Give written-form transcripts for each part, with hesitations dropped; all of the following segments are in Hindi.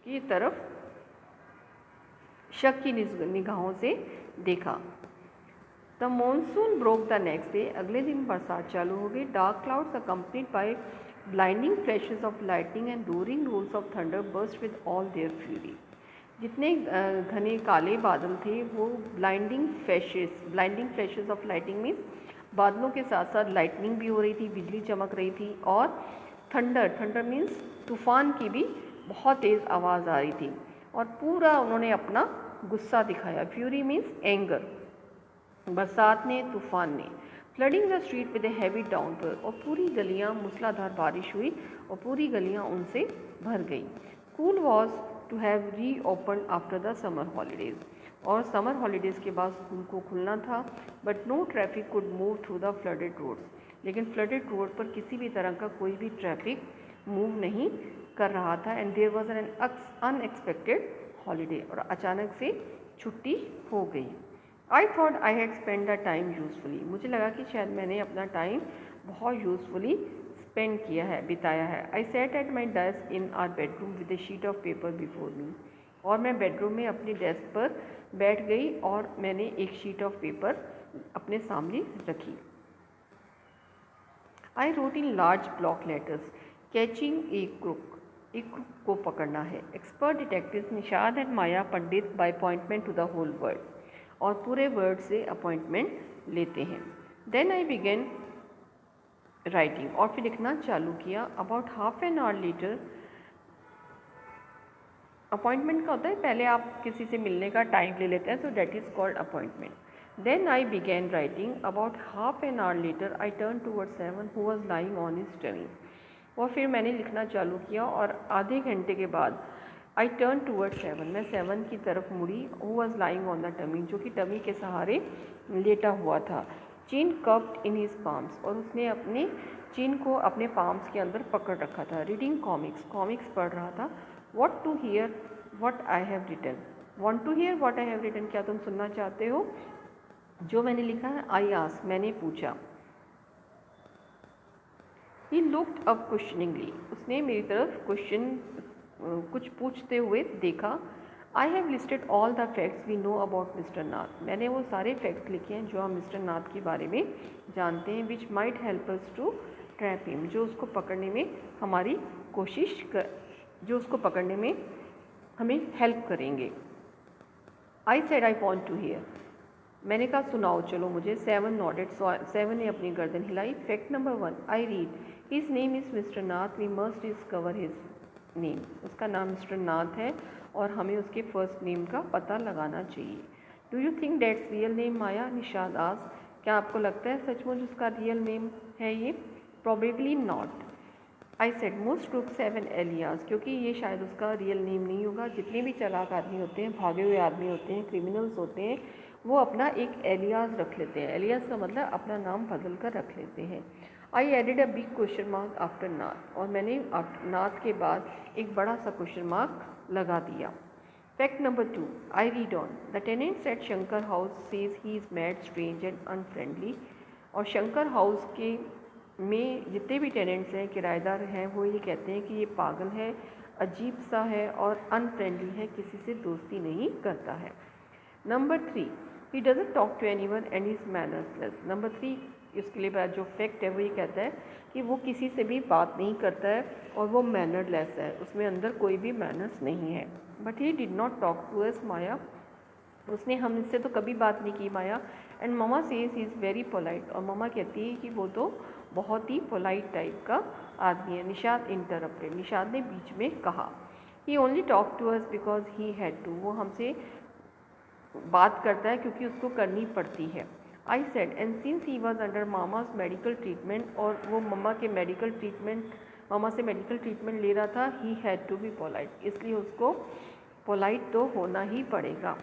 की तरफ शक की निगाहों से देखा। The monsoon broke the next day, अगले दिन बरसात चालू हो गई। Dark clouds accompanied by blinding flashes of lightning and roaring rolls of thunder burst with all their fury. जितने घने काले बादल थे वो blinding flashes of lighting means बादलों के साथ साथ लाइटनिंग भी हो रही थी, बिजली चमक रही थी, और थंडर मीन्स तूफान की भी बहुत तेज़ आवाज़ आ रही थी, और पूरा उन्होंने अपना गुस्सा दिखाया। फ्यूरी मीन्स एंगर, बरसात ने, तूफान ने। Flooding the street with a heavy downpour, और पूरी गलियां, मूसलाधार बारिश हुई और पूरी गलियां उनसे भर गई। School was to have reopen after the summer holidays, और समर हॉलीडेज़ के बाद स्कूल को खुलना था। But no traffic could move through the flooded roads, लेकिन फ्लडेड रोड पर किसी भी तरह का कोई भी ट्रैफिक मूव नहीं कर रहा था। And there was an unexpected holiday, और अचानक से छुट्टी हो गई। I thought I had spend the time usefully, मुझे लगा कि शायद मैंने अपना टाइम बहुत यूज़फुली स्पेंड किया है, बिताया है। I sat at my desk in our bedroom with a sheet of paper before me, और मैं बेडरूम में अपनी डेस्क पर बैठ गई और मैंने एक शीट ऑफ पेपर अपने सामने रखी। I wrote in large block letters, catching a crook, एक क्रुक को पकड़ना है। Expert detective Nishad and Maya Pandit by appointment to the whole world, और पूरे वर्ड से अपॉइंटमेंट लेते हैं। देन आई बिगेन राइटिंग, और फिर लिखना चालू किया। About half an hour letter, appointment का होता है पहले आप किसी से मिलने का टाइम ले लेते हैं, so that is called appointment. Then I began writing. About half an hour later I turn toward seven who was lying on his tummy, और फिर मैंने लिखना चालू किया, और आधे घंटे के बाद आई टर्न टूवर्ड सेवन, मैं सेवन की तरफ मुड़ी। Who was lying on the tummy, जो कि टमी के सहारे लेटा हुआ था। चिन कप्ड इन हिज पाम्स, और उसने अपने चिन को अपने पाम्स के अंदर पकड़ रखा था। रीडिंग कॉमिक्स पढ़ रहा था। What to hear what I have written, want to hear what I have written, क्या तुम सुनना चाहते हो जो मैंने लिखा है। आई आस्क्ड, मैंने पूछा। ही लुक्ड अप क्वेश्चनिंगली, उसने मेरी तरफ कुछ पूछते हुए देखा। I have listed all the facts we know about mister Nath, मैंने वो सारे फैक्ट्स लिखे हैं जो हम मिस्टर नाथ के बारे में जानते हैं। Which might help us to trap him, जो उसको पकड़ने में हमारी जो उसको पकड़ने में हमें हेल्प करेंगे। I said I want to hear, मैंने कहा सुनाओ चलो मुझे। सेवन नॉडेड, सेवन ने अपनी गर्दन हिलाई। Fact number 1, I read, his name is mister Nath, we must discover his name, उसका नाम मिस्टर नाथ है और हमें उसके फर्स्ट नेम का पता लगाना चाहिए। Do you think that's real name Maya, Nishad asked, क्या आपको लगता है सचमुच उसका रियल नेम है ये। Probably not, I said, most crooks have an alias, क्योंकि ये शायद उसका रियल नेम नहीं होगा। जितने भी चालाक आदमी होते हैं, भागे हुए आदमी होते हैं, क्रिमिनल्स होते हैं, वो अपना एक एलियास रख लेते हैं। एलियास का मतलब अपना नाम बदल कर रख लेते हैं। I added a big question mark after Nath, और मैंने नाथ के बाद एक बड़ा सा क्वेश्चन मार्क लगा दिया। Fact number 2, I read on, the tenants at Shankar house says he is mad, strange and unfriendly, और शंकर हाउस के में जितने भी टेनेंट्स हैं, किराएदार हैं, वो ये कहते हैं कि ये पागल है, अजीब सा है और अनफ्रेंडली है, किसी से दोस्ती नहीं करता है। Number 3, he doesn't talk to anyone and is mannerless. Number 3, इसके लिए बाद जो फैक्ट है वो ये कहता है कि वो किसी से भी बात नहीं करता है और वो मैनरलेस है, उसमें अंदर कोई भी मैनर्स नहीं है। But he did not talk to us Maya, उसने हमसे तो कभी बात नहीं की Maya. And mama says he is very polite, और ममा कहती है कि वो तो बहुत ही पोलाइट टाइप का आदमी है। निशाद इंटरप्टेड, निशाद ने बीच में कहा, he only talk to us because he had to, वो हमसे बात करता है क्योंकि उसको करनी पड़ती है। I said, and since he was under mama's medical treatment, और वो मम्मा से मेडिकल ट्रीटमेंट ले रहा था, he had to be polite, इसलिए उसको पोलाइट तो होना ही पड़ेगा।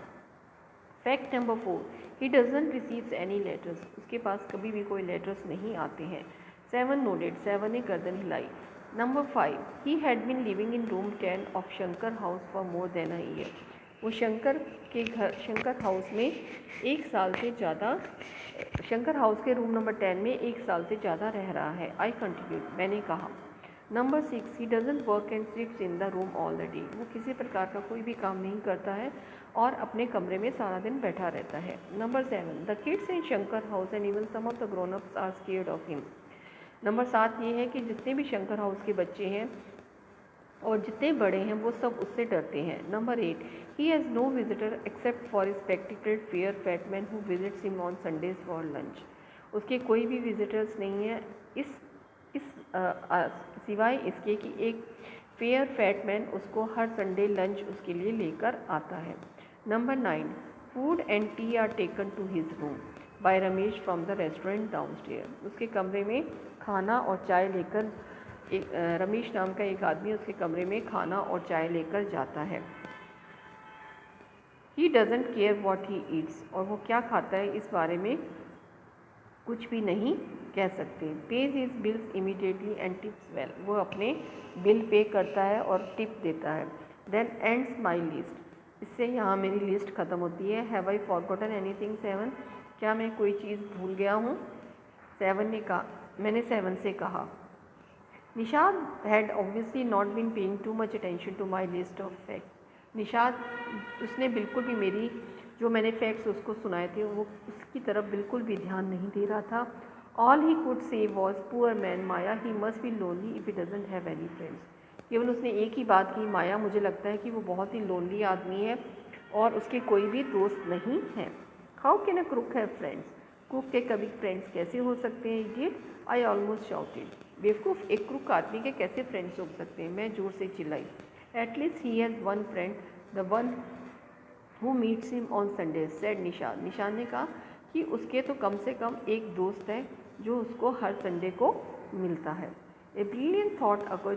Fact number 4, he doesn't receives any letters, उसके पास कभी भी कोई लेटर्स नहीं आते हैं। 7 नोडेड, 7 ने गर्दन हिलाई। Number 5, he had been living in room 10 of Shankar house for more than a year, वो शंकर हाउस में 1 साल से ज़्यादा, शंकर हाउस के रूम नंबर 10 में 1 साल से ज़्यादा रह रहा है। आई कंटिन्यूड, मैंने कहा, number 6, he doesn't work and sits in the room all the day. वो किसी प्रकार का कोई भी काम नहीं करता है और अपने कमरे में सारा दिन बैठा रहता है। Number 7, the kids in Shankar house and even some of the grown ups are scared of him. Number 7 ये है कि जितने भी शंकर हाउस के बच्चे हैं और जितने बड़े हैं वो सब उससे डरते हैं। Number 8, he has no visitor except for spectacled fair fat man who visits him on Sundays for lunch. उसके कोई भी विजिटर्स नहीं है इस सिवाय इसके कि एक फेयर फैट मैन उसको हर संडे लंच उसके लिए लेकर आता है। Number 9, food and tea are taken to his room by Ramesh from the restaurant downstair. उसके कमरे में खाना और चाय लेकर एक रमेश नाम का एक आदमी उसके कमरे में खाना और चाय लेकर जाता है। He doesn't care what he eats, और वो क्या खाता है इस बारे में कुछ भी नहीं कह सकते। Page his bills immediately and tips well, वो अपने बिल पे करता है और टिप देता है। देन एंड्स माई लिस्ट, इससे यहाँ मेरी लिस्ट ख़त्म होती है। हैव आई फॉरगॉटन एनीथिंग 7, क्या मैं कोई चीज़ भूल गया हूँ? 7 ने कहा, मैंने 7 से कहा। Nishad had obviously not been paying too much attention to my list of facts. Nishad, उसने बिल्कुल भी मेरी जो मैंने फैक्ट्स उसको सुनाए थे वो उसकी तरफ बिल्कुल भी ध्यान नहीं दे रहा था। All he could say was poor man Maya, he must be lonely if he doesn't have any friends. केवल उसने एक ही बात की, माया मुझे लगता है कि वो बहुत ही लोनली आदमी है और उसके कोई भी दोस्त नहीं हैं। How can a crook have friends, कुक के कभी फ्रेंड्स कैसे हो सकते हैं? Idiot, I almost shouted. बेवकूफ़, एक क्रुक आदमी के कैसे फ्रेंड्स हो सकते हैं? मैं जोर से चिल्लाई। At least he has one friend, the one who meets him on Sunday, said Nishad. Nishad ने कहा कि उसके तो कम से कम एक दोस्त है जो उसको हर संडे को मिलता है। A brilliant thought occurred